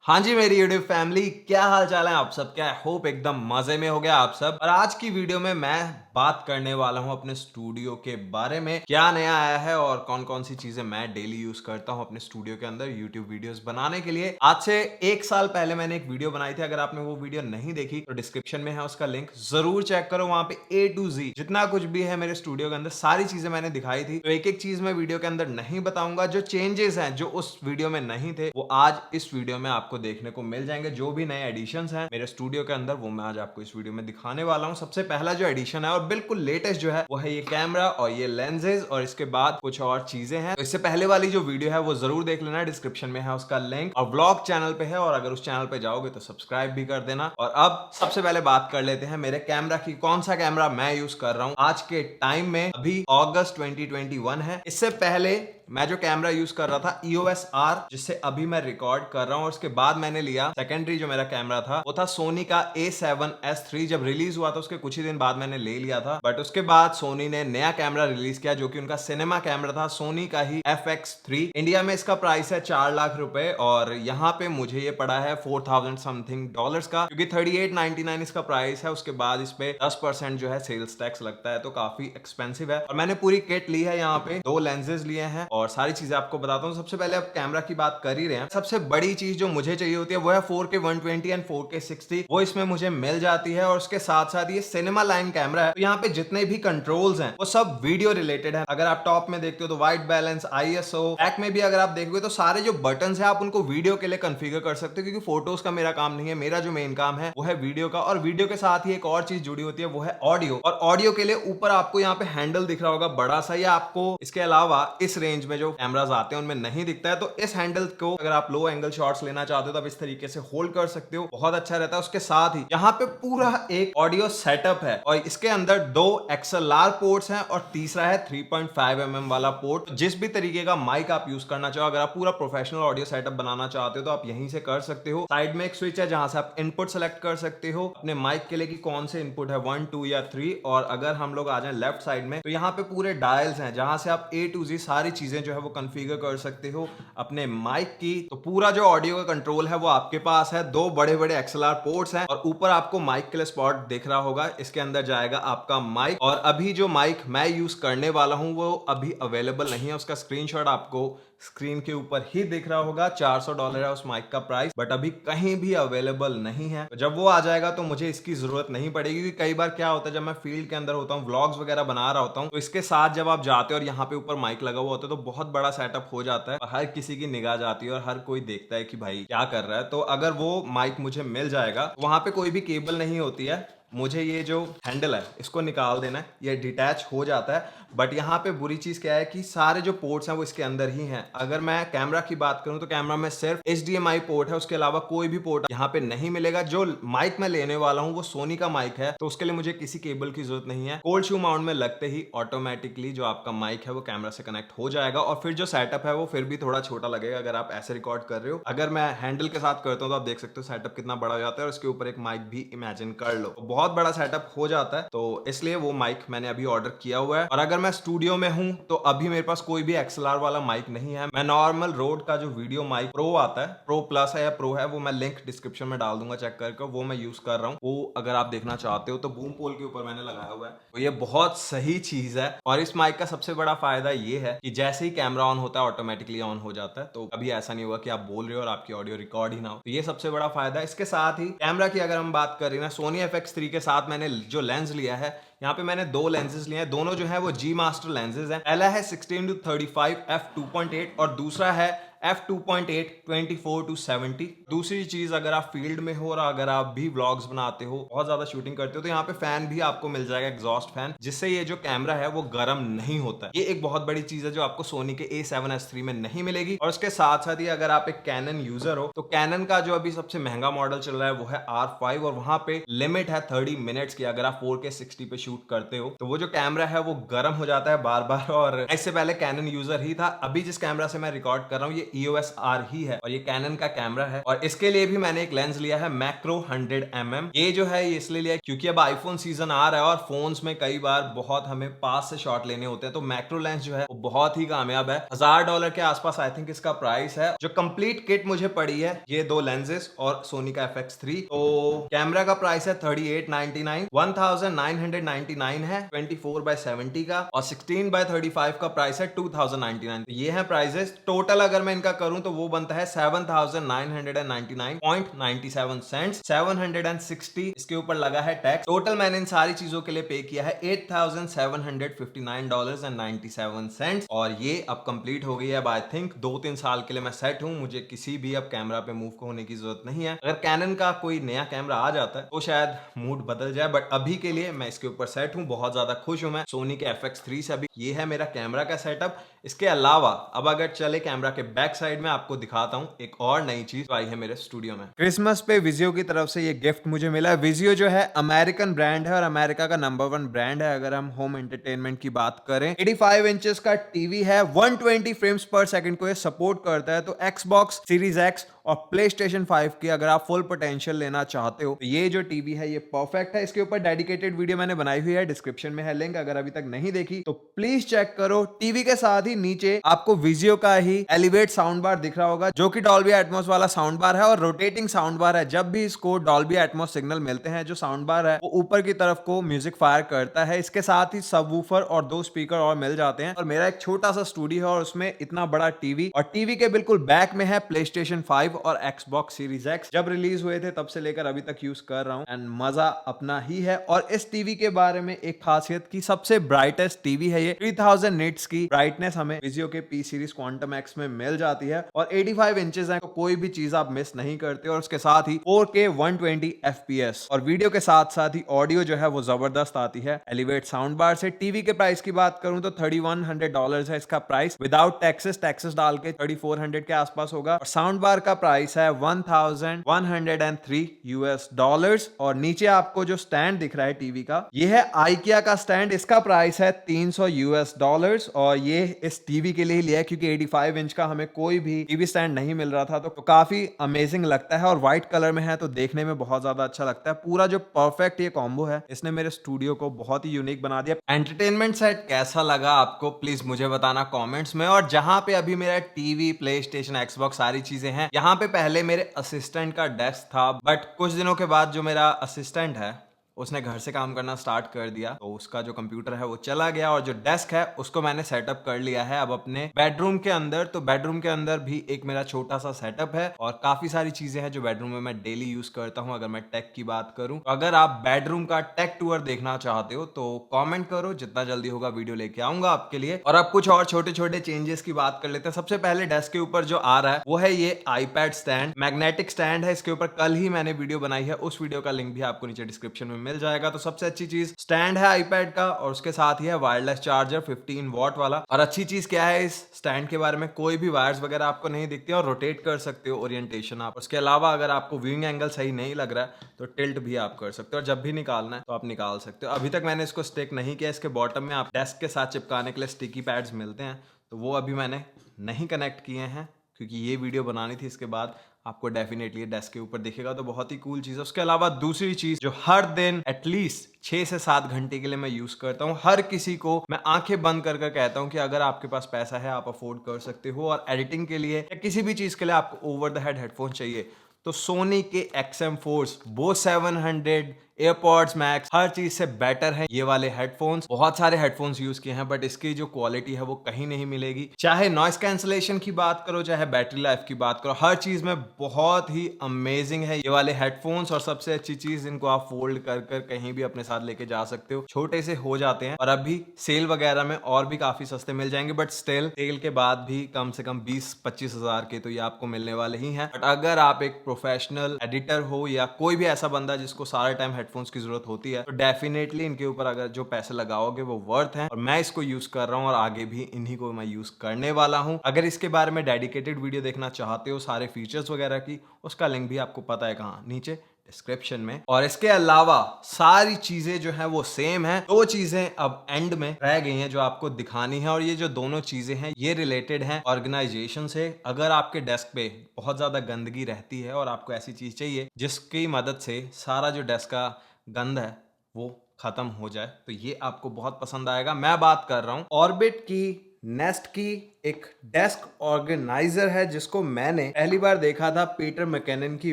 हाँ जी मेरी YouTube family, क्या हाल चाल है आप सब। क्या होप एकदम मजे में हो गया आप सब। और आज की वीडियो में मैं बात करने वाला हूँ अपने स्टूडियो के बारे में, क्या नया आया है और कौन कौन सी चीजें मैं डेली यूज करता हूँ अपने स्टूडियो के अंदर यूट्यूब वीडियोस बनाने के लिए। आज से 1 साल पहले मैंने एक वीडियो बनाई थी, अगर आपने वो वीडियो नहीं देखी तो डिस्क्रिप्शन में है उसका लिंक, जरूर चेक करो। वहां पे A to Z जितना कुछ भी है मेरे स्टूडियो के अंदर सारी चीजें मैंने दिखाई थी। तो एक एक चीज मैं वीडियो के अंदर नहीं बताऊंगा, जो चेंजेस हैं जो उस वीडियो में नहीं थे वो आज इस वीडियो में आपको देखने को मिल जाएंगे। जो भी नए एडिशंस हैं मेरे स्टूडियो के अंदर वो मैं आज आपको इस वीडियो में दिखाने वाला हूं। सबसे पहला जो एडिशन है और बिल्कुल लेटेस्ट जो है वो है ये कैमरा और ये लेंसेज, और इसके बाद कुछ और चीजें हैं। तो इससे पहले वाली जो वीडियो है वो जरूर देख लेना, डिस्क्रिप्शन में है उसका लिंक, और व्लॉग चैनल पे है, और अगर उस चैनल पे जाओगे तो सब्सक्राइब भी कर देना। और अब सबसे पहले बात कर लेते हैं मेरे कैमरा की, कौन सा कैमरा मैं यूज कर रहा हूं आज के टाइम में। अभी अगस्त 2021 है। इससे पहले मैं जो कैमरा यूज कर रहा था EOS R, जिससे अभी मैं रिकॉर्ड कर रहा हूं, और उसके बाद मैंने लिया सेकेंडरी जो मेरा कैमरा था वो था सोनी का A7S III। जब रिलीज हुआ था उसके कुछ ही दिन बाद मैंने ले लिया था, बट उसके बाद सोनी ने नया कैमरा रिलीज किया जो कि उनका सिनेमा कैमरा था, सोनी का ही FX3। इंडिया में इसका प्राइस है 4 लाख रुपए, और यहाँ पे मुझे ये पड़ा है 4000 समथिंग डॉलर्स का, क्योंकि 3899 इसका प्राइस है। उसके बाद इस पे 10% जो है सेल्स टैक्स लगता है, तो काफी एक्सपेंसिव है। और मैंने पूरी किट ली है, यहाँ पे 2 लेंसेज लिए हैं और सारी चीजें आपको बताता हूँ। सबसे पहले अब कैमरा की बात कर ही रहे हैं, सबसे बड़ी चीज जो मुझे चाहिए होती है वो है 4K 120 एंड 4K 60। वो इसमें मुझे मिल जाती है, और उसके साथ साथ ये सिनेमा लाइन कैमरा है, तो यहाँ पे जितने भी कंट्रोल्स हैं वो सब वीडियो रिलेटेड है। अगर आप टॉप में देखते हो तो व्हाइट बैलेंस, ISO, बैक में भी अगर आप देखोगे तो सारे जो बटन है आप उनको वीडियो के लिए कॉन्फ़िगर कर सकते हो, क्योंकि फोटोज का मेरा काम नहीं है। मेरा जो मेन काम है वो है वीडियो का, और वीडियो के साथ ही एक और चीज जुड़ी होती है वो है ऑडियो। और ऑडियो के लिए ऊपर आपको यहाँ पे हैंडल दिख रहा होगा बड़ा सा, या आपको इसके अलावा इस रेंज में जो कैमरास आते हैं उनमें नहीं दिखता है। तो इस हैंडल को अगर आप लो एंगल शॉट्स लेना चाहते हो तो आप इस तरीके से होल्ड कर सकते हो, बहुत अच्छा रहता है। उसके साथ ही यहाँ पे पूरा एक ऑडियो सेटअप है, और इसके अंदर 2 XLR पोर्ट्स हैं और तीसरा है 3.5 mm वाला पोर्ट। जिस भी तरीके का माइक आप यूज करना चाहो, अगर आप पूरा प्रोफेशनल ऑडियो सेटअप बनाना चाहते हो तो आप यहीं से कर सकते हो। साइड में एक स्विच है जहां से आप इनपुट सेलेक्ट कर सकते हो अपने माइक के लिए कि कौन से इनपुट है, 1, 2 या 3। और अगर हम लोग आ जाए लेफ्ट साइड में तो यहाँ पे पूरे डायल्स हैं जहां से आप A to Z सारी चीजें जो है वो कॉन्फ़िगर कर सकते हो अपने माइक की। तो पूरा जो ऑडियो का कंट्रोल है वो आपके पास है। 2 बड़े बड़े XLR पोर्ट्स हैं, और ऊपर आपको माइक के लिए स्पॉट दिख रहा होगा, इसके अंदर जाएगा आपका माइक। और अभी जो माइक मैं यूज करने वाला हूं वो अभी अवेलेबल नहीं है, उसका स्क्रीनशॉट आपको स्क्रीन के ऊपर ही दिख रहा होगा। $400 है उस माइक का प्राइस, बट अभी कहीं भी अवेलेबल नहीं है। तो जब वो आ जाएगा तो मुझे इसकी जरूरत नहीं पड़ेगी, क्योंकि कई बार क्या होता है जब मैं फील्ड के अंदर होता हूँ, व्लॉग्स वगैरह बना रहा होता हूँ, तो इसके साथ जब आप जाते हो और यहाँ पे ऊपर माइक लगा हुआ होता है तो बहुत बड़ा सेटअप हो जाता है, और हर किसी की निगाह जाती है और हर कोई देखता है कि भाई क्या कर रहा है। तो अगर वो माइक मुझे मिल जाएगा, वहां पे कोई भी केबल नहीं होती है, मुझे ये जो हैंडल है इसको निकाल देना है, ये डिटैच हो जाता है। बट यहाँ पे बुरी चीज क्या है कि सारे जो पोर्ट्स हैं वो इसके अंदर ही हैं। अगर मैं कैमरा की बात करूं तो कैमरा में सिर्फ HDMI पोर्ट है, उसके अलावा कोई भी पोर्ट यहाँ पे नहीं मिलेगा। जो माइक मैं लेने वाला हूँ वो सोनी का माइक है, तो उसके लिए मुझे किसी केबल की जरूरत नहीं है। कोल्ड शू माउंट में लगते ही ऑटोमेटिकली जो आपका माइक है वो कैमरा से कनेक्ट हो जाएगा, और फिर जो सेटअप है वो फिर भी थोड़ा छोटा लगेगा अगर आप ऐसे रिकॉर्ड कर रहे हो। अगर मैं हैंडल के साथ करता हूँ तो आप देख सकते हो सेटअप कितना बड़ा हो जाता है, और उसके ऊपर एक माइक भी इमेजिन कर लो, तो बहुत बड़ा सेटअप हो जाता है। तो इसलिए वो माइक मैंने अभी ऑर्डर किया हुआ है। और अगर मैं स्टूडियो में हूं तो अभी मेरे पास कोई भी XLR वाला माइक नहीं है। मैं नॉर्मल रोड का जो वीडियो माइक प्रो आता है, प्रो प्लस है या प्रो है, वो मैं लिंक डिस्क्रिप्शन में डाल दूंगा, चेक करके वो मैं यूज कर रहा हूँ। वो अगर आप देखना चाहते हो तो बूम पोल के ऊपर मैंने लगाया हुआ है, तो ये बहुत सही चीज है। और इस माइक का सबसे बड़ा फायदा ये है कि जैसे ही कैमरा ऑन होता है ऑटोमेटिकली ऑन हो जाता है, तो अभी ऐसा नहीं हुआ कि आप बोल रहे हो और आपकी ऑडियो रिकॉर्ड ही ना हो। तो ये सबसे बड़ा फायदा है। इसके साथ ही कैमरा की अगर हम बात करें ना, सोनी FX3 के साथ मैंने जो लेंस लिया है, यहाँ पे मैंने 2 लेंसेज लिए हैं, दोनों जो है वो G मास्टर लेंसेज हैं। पहला है 16-35 f2.8 और दूसरा है f2.8 24-70। दूसरी चीज, अगर आप फील्ड में हो और अगर आप भी व्लॉग्स बनाते हो, बहुत ज्यादा शूटिंग करते हो, तो यहाँ पे फैन भी आपको मिल जाएगा, एग्जॉस्ट फैन, जिससे ये जो कैमरा है वो गर्म नहीं होता है। ये एक बहुत बड़ी चीज है जो आपको सोनी के A7S III में नहीं मिलेगी। और उसके साथ साथ ही अगर आप एक कैनन यूजर हो तो कैनन का जो अभी सबसे महंगा मॉडल चल रहा है वो है R5, और वहां पे लिमिट है 30 मिनट्स की। अगर आप 4K 60 पे शूट करते हो तो वो जो कैमरा है वो गर्म हो जाता है बार बार। और इससे पहले कैनन यूजर ही था, अभी जिस कैमरा से मैं रिकॉर्ड कर रहा हूँ ये EOS R ही है और ये कैनन का कैमरा है। और इसके लिए भी मैंने एक लेंस लिया है मैक्रो 100mm। ये जो है ये इसलिए लिया क्योंकि अब आईफोन सीजन आ रहा है और फोन्स में कई बार बहुत हमें पास से शॉट लेने होते हैं, तो मैक्रो लेंस जो है वो बहुत ही कामयाब है। $1000 के आसपास आई थिंक इसका प्राइस है। जो कंप्लीट किट मुझे पड़ी है ये 2 लेंसेज और सोनी का FX3। तो कैमरा का प्राइस है 3899, 1999 है 24x70 का, और 16x35 का प्राइस है 2099। तो ये है प्राइसेस। टोटल अगर मैं इनका करूं तो वो बनता है 7999.97 सेंट्स, 760 इसके ऊपर लगा है टैक्स। टोटल मैंने इन सारी चीजों के लिए पे किया है $8759.97, और ये अब कंप्लीट हो गई है। अब आई थिंक 2-3 साल के लिए मैं सेट हूं। मुझे किसी भी अब कैमरा पे मूव होने की जरूरत नहीं है। अगर कैनन का कोई नया कैमरा आ जाता है तो शायद मूड बदल जाए, बट अभी के लिए मैं इसके ऊपर सेट हूं। बहुत ज्यादा खुश हूं मैं सोनी के FX3 से। अभी ये है मेरा कैमरा का सेटअप। इसके अलावा अब अगर चले कैमरा के बैक साइड में आपको दिखाता हूं एक और नई चीज आई है मेरे स्टूडियो में। क्रिसमस पे विजियो की तरफ से ये गिफ्ट मुझे मिला है। विजियो जो है अमेरिकन ब्रांड है और अमेरिका का नंबर 1 ब्रांड है अगर हम होम एंटरटेनमेंट की बात करें। 85 इंचेस का टीवी है, 120 फ्रेम्स पर सेकंड को ये सपोर्ट करता है। तो Xbox Series X और PlayStation 5 की अगर आप फुल पोटेंशियल लेना चाहते हो तो ये जो टीवी है ये परफेक्ट है। इसके ऊपर डेडिकेटेड वीडियो मैंने बनाई हुई है, डिस्क्रिप्शन में है लिंक। अगर अभी तक नहीं देखी तो प्लीज चेक करो। टीवी के साथ ही नीचे आपको विजियो का ही एलिवेट साउंड बार दिख रहा होगा, जो कि डॉल्बी एटमॉस वाला साउंड बार है और रोटेटिंग साउंड बार है। जब भी इसको डॉल्बी एटमॉस सिग्नल मिलते हैं, जो साउंड बार है वो ऊपर की तरफ को म्यूजिक फायर करता है। इसके साथ ही सबवूफर और 2 स्पीकर और मिल जाते हैं। और मेरा एक छोटा सा स्टूडियो है और उसमें इतना बड़ा टीवी, और टीवी के बिल्कुल बैक में है PlayStation 5 और Xbox Series X। जब रिलीज हुए थे तब से लेकर अभी तक यूज कर रहा हूं एंड मजा अपना ही है। और इस टीवी के बारे में एक खासियत की सबसे ब्राइटेस्ट टीवी है ये। 3000 निट्स की ब्राइटनेस हमें विजियो के P सीरीज क्वांटम X में मिल जाती है, और 85 इंचेस है तो कोई भी चीज आप मिस नहीं करते। और उसके साथ ही 4K 120 FPS और वीडियो के साथ साथ ही ऑडियो जो है वो जबरदस्त आती है एलिवेट साउंड बार से। टीवी के प्राइस की बात करूं तो $3100 है इसका प्राइस, विदाउट टैक्सेस डाल के 3400 के आसपास होगा। और साउंड बार का प्राइस है $1103। और नीचे आपको जो स्टैंड दिख रहा है टीवी का, ये है IKEA का स्टैंड। इसका प्राइस है $300 और ये इस टीवी के लिए लिया है क्योंकि 85 इंच का हमें कोई भी टीवी स्टैंड नहीं मिल रहा था। तो काफी अमेजिंग लगता है और व्हाइट कलर में है तो देखने में बहुत ज्यादा अच्छा लगता है। पूरा जो परफेक्ट ये कॉम्बो है इसने मेरे स्टूडियो को बहुत ही यूनिक बना दिया। एंटरटेनमेंट सेट कैसा लगा आपको प्लीज मुझे बताना कमेंट्स में। और जहां पे अभी मेरा टीवी, PlayStation, Xbox सारी चीजें हैं, यहाँ पे पहले मेरे असिस्टेंट का डेस्क था, बट कुछ दिनों के बाद जो मेरा असिस्टेंट है उसने घर से काम करना स्टार्ट कर दिया, तो उसका जो कंप्यूटर है वो चला गया और जो डेस्क है उसको मैंने सेटअप कर लिया है अब अपने बेडरूम के अंदर। तो बेडरूम के अंदर भी एक मेरा छोटा सा सेटअप है और काफी सारी चीजें हैं जो बेडरूम में मैं डेली यूज करता हूं। अगर मैं टेक की बात करूं तो अगर आप बेडरूम का टेक टूर देखना चाहते हो तो कमेंट करो, जितना जल्दी होगा वीडियो लेके आऊंगा आपके लिए। और अब कुछ और छोटे छोटे चेंजेस की बात कर लेते हैं। सबसे पहले डेस्क के ऊपर जो आ रहा है वो है ये iPad स्टैंड, मैग्नेटिक स्टैंड है। इसके ऊपर कल ही मैंने वीडियो बनाई है, उस वीडियो का लिंक भी आपको नीचे डिस्क्रिप्शन में मिल जाएगा। तो सबसे अच्छी चीज स्टैंड है iPad का और उसके साथ ही है वायरलेस चार्जर 15 वॉट वाला। और अच्छी चीज क्या है इस स्टैंड के बारे में, कोई भी वायर्स वगैरह आपको नहीं दिखती और रोटेट कर सकते हो ओरिएंटेशन आप। उसके अलावा अगर आपको व्यूइंग एंगल सही नहीं लग रहा है तो टिल्ट भी आप कर सकते हो और जब भी निकालना है तो आप निकाल सकते हो। अभी तक मैंने इसको स्टिक नहीं किया। इसके बॉटम में आप डेस्क के साथ चिपकाने के लिए स्टिकी पैड्स मिलते हैं, तो वो अभी मैंने नहीं कनेक्ट किए हैं क्योंकि ये वीडियो बनानी थी। इसके बाद आपको डेफिनेटली डेस्क के ऊपर दिखेगा, तो बहुत ही कूल चीज है। उसके अलावा दूसरी चीज जो हर दिन एटलीस्ट 6 से 7 घंटे के लिए मैं यूज करता हूँ, हर किसी को मैं आंखें बंद कर कहता हूँ कि अगर आपके पास पैसा है आप अफोर्ड कर सकते हो और एडिटिंग के लिए या किसी भी चीज के लिए आपको ओवर द हेड हेडफोन चाहिए तो सोनी के XM4 Bose 700 एयरपॉड्स मैक्स हर चीज से बेटर है ये वाले हेडफोन्स। बहुत सारे हेडफोन्स यूज किए हैं बट इसकी जो क्वालिटी है वो कहीं नहीं मिलेगी। चाहे नॉइस कैंसलेशन की बात करो, चाहे बैटरी लाइफ की बात करो, हर चीज में बहुत ही अमेजिंग है ये वाले हेडफोन्स। और सबसे अच्छी चीज, इनको आप फोल्ड कर कर कहीं भी अपने साथ लेके जा सकते हो, छोटे से हो जाते हैं और अभी सेल वगैरह में और भी काफी सस्ते मिल जाएंगे। बट स्टिल सेल के बाद भी कम से कम 20-25 हजार के तो ये आपको मिलने वाले ही हैं। बट अगर आप एक प्रोफेशनल एडिटर हो या कोई भी ऐसा बंदा जिसको सारा टाइम हेडफोन्स की जरूरत होती है तो डेफिनेटली इनके ऊपर अगर जो पैसे लगाओगे वो वर्थ है। और मैं इसको यूज कर रहा हूँ और आगे भी इन्हीं को मैं यूज करने वाला हूँ। अगर इसके बारे में डेडिकेटेड वीडियो देखना चाहते हो सारे फीचर्स वगैरह की, उसका लिंक भी आपको पता है कहाँ, नीचे डिस्क्रिप्शन में। और इसके अलावा सारी चीजें जो है वो सेम है। दो चीजें अब एंड में रह गई हैं जो आपको दिखानी है, और ये जो दोनों चीजें हैं ये रिलेटेड हैं ऑर्गेनाइजेशन से। अगर आपके डेस्क पे बहुत ज्यादा गंदगी रहती है और आपको ऐसी चीज चाहिए जिसकी मदद से सारा जो डेस्क का गंद है वो खत्म हो जाए, तो ये आपको बहुत पसंद आएगा। मैं बात कर रहा हूं ऑर्बिट की नेस्ट की एक डेस्क ऑर्गेनाइजर है, जिसको मैंने पहली बार देखा था पीटर मैकेनन की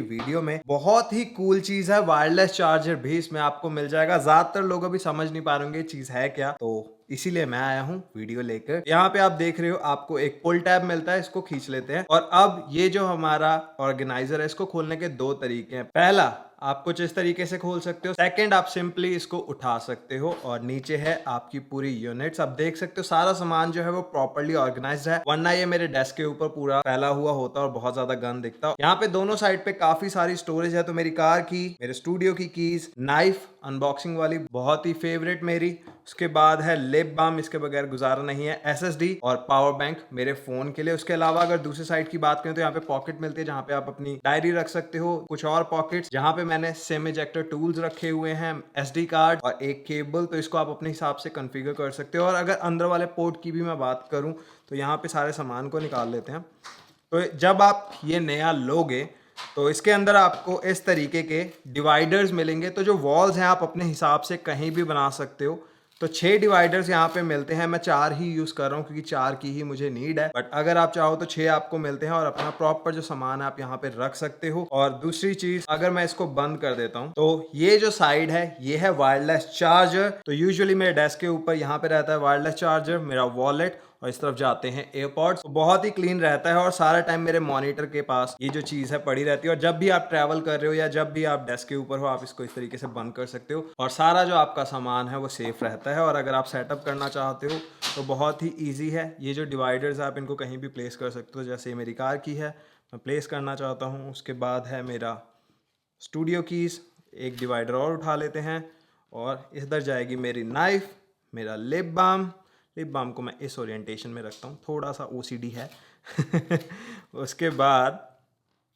वीडियो में। बहुत ही कूल चीज है, वायरलेस चार्जर भी इसमें आपको मिल जाएगा। ज्यादातर लोग अभी समझ नहीं पा रहे चीज है क्या, तो इसीलिए मैं आया हूँ वीडियो लेकर। यहाँ पे आप देख रहे हो आपको एक पुल टैब मिलता है, इसको खींच लेते हैं। और अब ये जो हमारा ऑर्गेनाइजर है इसको खोलने के दो तरीके हैं। पहला, आप कुछ इस तरीके से खोल सकते हो। सेकंड, आप सिंपली इसको उठा सकते हो और नीचे है आपकी पूरी यूनिट्स। आप देख सकते हो सारा सामान जो है वो प्रॉपर्ली ऑर्गेनाइज्ड है, वरना ये मेरे डेस्क के ऊपर पूरा फैला हुआ होता और बहुत ज्यादा गंद दिखता। यहाँ पे दोनों साइड पे काफी सारी स्टोरेज है, तो मेरी कार की, मेरे स्टूडियो की कीज, नाइफ अनबॉक्सिंग वाली बहुत ही फेवरेट मेरी, उसके बाद है लिप बाम, इसके बगैर गुजारा नहीं है, एसएसडी और पावर बैंक मेरे फोन के लिए। उसके अलावा अगर दूसरी साइड की बात करें तो यहाँ पे पॉकेट मिलती है जहाँ पे आप अपनी डायरी रख सकते हो। कुछ और पॉकेट्स जहाँ पे मैंने सिम इजेक्टर टूल्स रखे हुए हैं, एसडी कार्ड और एक केबल, तो इसको आप अपने हिसाब से कॉन्फ़िगर कर सकते हो। और अगर अंदर वाले पोर्ट की भी मैं बात करूँ तो यहाँ पे सारे सामान को निकाल लेते हैं। तो जब आप ये नया लोगे तो इसके अंदर आपको इस तरीके के डिवाइडर्स मिलेंगे। तो जो वॉल्स हैं आप अपने हिसाब से कहीं भी बना सकते हो। तो 6 डिवाइडर्स यहाँ पे मिलते हैं। मैं 4 ही यूज कर रहा हूँ क्योंकि 4 की ही मुझे नीड है, बट अगर आप चाहो तो 6 आपको मिलते हैं और अपना प्रॉपर जो सामान है आप यहाँ पे रख सकते हो। और दूसरी चीज, अगर मैं इसको बंद कर देता हूँ तो ये जो साइड है ये है वायरलेस चार्जर। तो यूजुअली मेरे डेस्क के ऊपर यहाँ पे रहता है वायरलेस चार्जर, मेरा वॉलेट, और इस तरफ जाते हैं एयरपॉड्स। तो बहुत ही क्लीन रहता है और सारा टाइम मेरे मॉनिटर के पास ये जो चीज है पड़ी रहती है। और जब भी आप ट्रैवल कर रहे हो या जब भी आप डेस्क के ऊपर हो आप इसको इस तरीके से बंद कर सकते हो और सारा जो आपका सामान है वो सेफ रहता है। और अगर आप सेटअप करना चाहते हो तो बहुत ही ईजी है। ये जो डिवाइडर्स आप इनको कहीं भी प्लेस कर सकते हो, जैसे मेरी कार की है मैं प्लेस करना चाहता हूँ। उसके बाद है मेरा स्टूडियो कीज, एक डिवाइडर और उठा लेते हैं और इधर जाएगी मेरी नाइफ, मेरा लिप बाम। लिप बाम को मैं इस ओरिएंटेशन में रखता हूँ, थोड़ा सा ओसीडी है। उसके बाद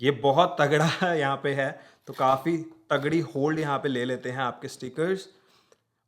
ये बहुत तगड़ा यहाँ पे है, तो काफ़ी तगड़ी होल्ड यहाँ पे ले लेते हैं आपके स्टिकर्स।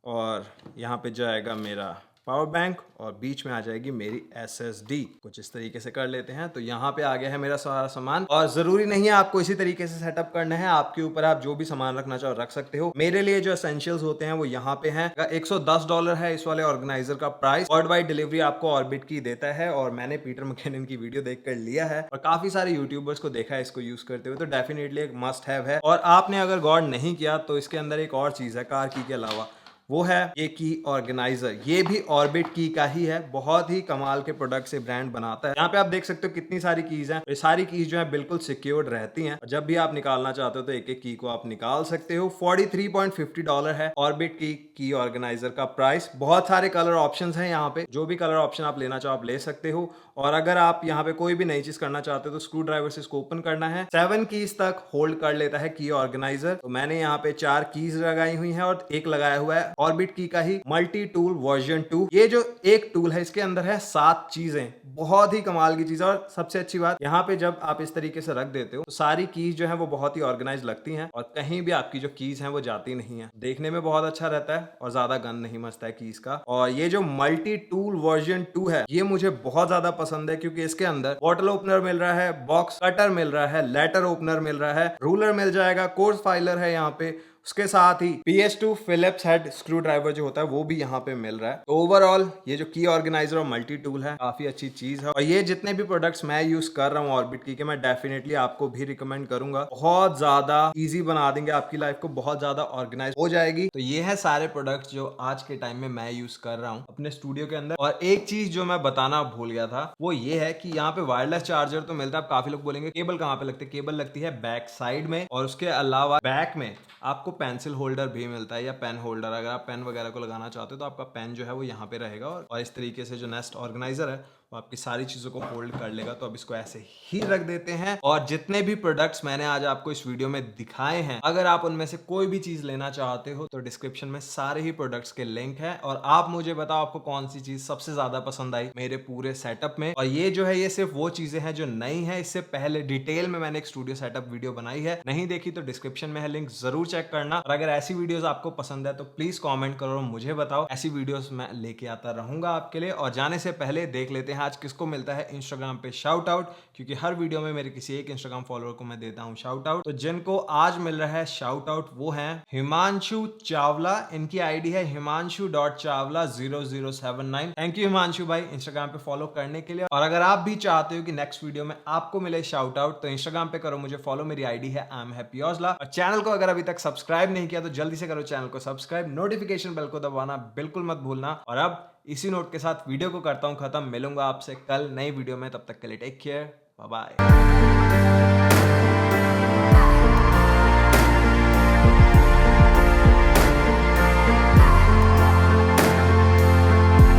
और यहाँ पे जाएगा मेरा पावर बैंक और बीच में आ जाएगी मेरी एसएसडी। कुछ इस तरीके से कर लेते हैं। तो यहाँ पे आ गया है मेरा सारा सामान। और जरूरी नहीं है आपको इसी तरीके से सेटअप करना है, आपके ऊपर, आप जो भी सामान रखना चाहो रख सकते हो। मेरे लिए जो एसेंशियल्स होते हैं वो यहाँ पे हैं। $110 है इस वाले ऑर्गेनाइजर का प्राइस। वर्ल्ड वाइड डिलीवरी आपको ऑर्बिट की देता है और मैंने पीटर मैकेनन की वीडियो देख कर लिया है और काफी सारे यूट्यूबर्स को देखा है इसको यूज करते हुए, तो डेफिनेटली एक मस्ट हैव है। और आपने अगर गौर नहीं किया तो इसके अंदर एक और चीज है कार की के अलावा, वो है ये की ऑर्गेनाइजर। ये भी ऑर्बिट की का ही है, बहुत ही कमाल के प्रोडक्ट से ब्रांड बनाता है। यहाँ पे आप देख सकते हो कितनी सारी कीज हैं। ये सारी कीज जो है बिल्कुल सिक्योर्ड रहती हैं। जब भी आप निकालना चाहते हो तो एक एक की को आप निकाल सकते हो। $43.50 है ऑर्बिट की ऑर्गेनाइजर का प्राइस। बहुत सारे कलर ऑप्शंस हैं यहाँ पे, जो भी कलर ऑप्शन आप लेना चाहो आप ले सकते हो। और अगर आप यहाँ पे कोई भी नई चीज करना चाहते हो तो स्क्रू ड्राइवर से इसको ओपन करना है। 7 कीज तक होल्ड कर लेता है की ऑर्गेनाइजर। तो मैंने यहाँ पे 4 कीज लगाई हुई है और एक लगाया हुआ है ऑर्बिट की का ही मल्टी टूल वर्जन 2। ये जो एक टूल है इसके अंदर है 7 चीजें, बहुत ही कमाल की चीज है। और सबसे अच्छी बात, यहाँ पे जब आप इस तरीके से रख देते हो तो सारी कीज जो है वो बहुत ही ऑर्गेनाइज लगती हैं और कहीं भी आपकी जो कीज है वो जाती नहीं है। देखने में बहुत अच्छा रहता है और ज्यादा गंद नहीं मचता है कीज का। और ये जो मल्टी टूल वर्जन 2 है ये मुझे बहुत ज्यादा पसंद है क्योंकि इसके अंदर बॉटल ओपनर मिल रहा है, बॉक्स कटर मिल रहा है, लेटर ओपनर मिल रहा है, रूलर मिल जाएगा, कोर्स फाइलर है यहाँ पे, उसके साथ ही PS2 Philips head screw driver जो होता है वो भी यहाँ पे मिल रहा है। तो ओवरऑल ये जो की ऑर्गेनाइजर और मल्टी टूल है काफी अच्छी चीज है। और ये जितने भी प्रोडक्ट्स मैं यूज कर रहा हूँ ऑर्बिट की के, मैं डेफिनेटली आपको भी रिकमेंड करूंगा। बहुत ज्यादा इजी बना देंगे आपकी लाइफ को, बहुत ज्यादा ऑर्गेनाइज हो जाएगी। तो ये है सारे प्रोडक्ट्स जो आज के टाइम में मैं यूज कर रहा हूँ अपने स्टूडियो के अंदर। और एक चीज जो मैं बताना भूल गया था वो ये है कि यहाँ पे वायरलेस चार्जर तो मिलता है। काफी लोग बोलेंगे केबल कहाँ पे लगती है, केबल लगती है बैक साइड में। और उसके अलावा बैक में आपको पेंसिल होल्डर भी मिलता है या पेन होल्डर। अगर आप पेन वगैरह को लगाना चाहते हो तो आपका पेन जो है वो यहाँ पे रहेगा। और इस तरीके से जो नेस्ट ऑर्गेनाइजर है वो आपकी सारी चीजों को होल्ड कर लेगा। तो अब इसको ऐसे ही रख देते हैं। और जितने भी प्रोडक्ट्स मैंने आज आपको इस वीडियो में दिखाए हैं, अगर आप उनमें से कोई भी चीज लेना चाहते हो तो डिस्क्रिप्शन में सारे ही प्रोडक्ट्स के लिंक है। और आप मुझे बताओ आपको कौन सी चीज सबसे ज्यादा पसंद आई मेरे पूरे सेटअप में। और ये जो है ये सिर्फ वो चीजें हैं जो नई है। इससे पहले डिटेल में मैंने एक स्टूडियो सेटअप वीडियो बनाई है, नहीं देखी तो डिस्क्रिप्शन में है लिंक, जरूर चेक करना। और अगर ऐसी वीडियोस आपको पसंद है तो प्लीज कमेंट करो और मुझे बताओ, ऐसी वीडियोस मैं लेके आता रहूंगा आपके लिए। और जाने से पहले देख लेते हैं आज किसको मिलता है इंस्टाग्राम पे शाउट आउट, क्योंकि हर वीडियो में मेरे किसी एक इंस्टाग्राम फॉलोअर को मैं देता हूं शाउट आउट। तो जिनको आज मिल रहा है शाउट आउट वो है हिमांशु चावला। इनकी आईडी है himanshu.chawla0079। थैंक यू हिमांशु भाई इंस्टाग्राम पे फॉलो करने के लिए। और अगर आप भी चाहते हो कि नेक्स्ट वीडियो में आपको मिले शाउट आउट तो इंस्टाग्राम पे करो मुझे फॉलो, मेरी आईडी है IamHappyOzla। और चैनल को अगर अभी तक सब्सक्राइब नहीं किया तो जल्दी से करो चैनल को सब्सक्राइब, नोटिफिकेशन बेल को दबाना बिल्कुल मत भूलना। और अब इसी नोट के साथ वीडियो को करता हूं खत्म। मिलूंगा आपसे कल नई वीडियो में, तब तक के लिए टेक केयर, बाय बाय।